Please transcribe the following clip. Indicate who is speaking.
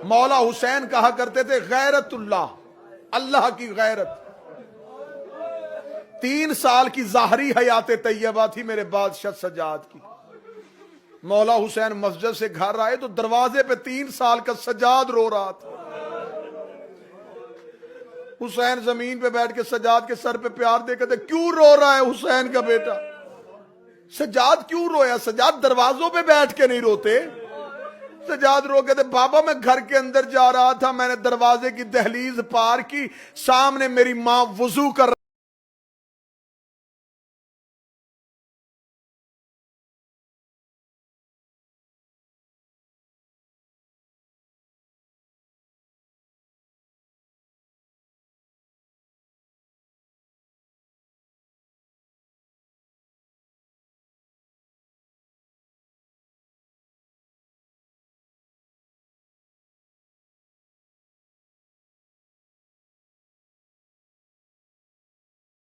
Speaker 1: مولا حسین کہا کرتے تھے غیرت اللہ، اللہ کی غیرت۔ 3 سال کی ظاہری حیات طیبہ تھی میرے بادشاہ سجاد کی۔ مولا حسین مسجد سے گھر آئے تو دروازے پہ 3 سال کا سجاد رو رہا تھا۔ حسین زمین پہ بیٹھ کے سجاد کے سر پہ پیار دے کہتے کیوں رو رہا ہے حسین کا بیٹا؟ سجاد کیوں رویا؟ سجاد دروازوں پہ بیٹھ کے نہیں روتے۔ سجاد رو کہتے بابا میں گھر کے اندر جا رہا تھا، میں نے دروازے کی دہلیز پار کی، سامنے میری ماں وضو کر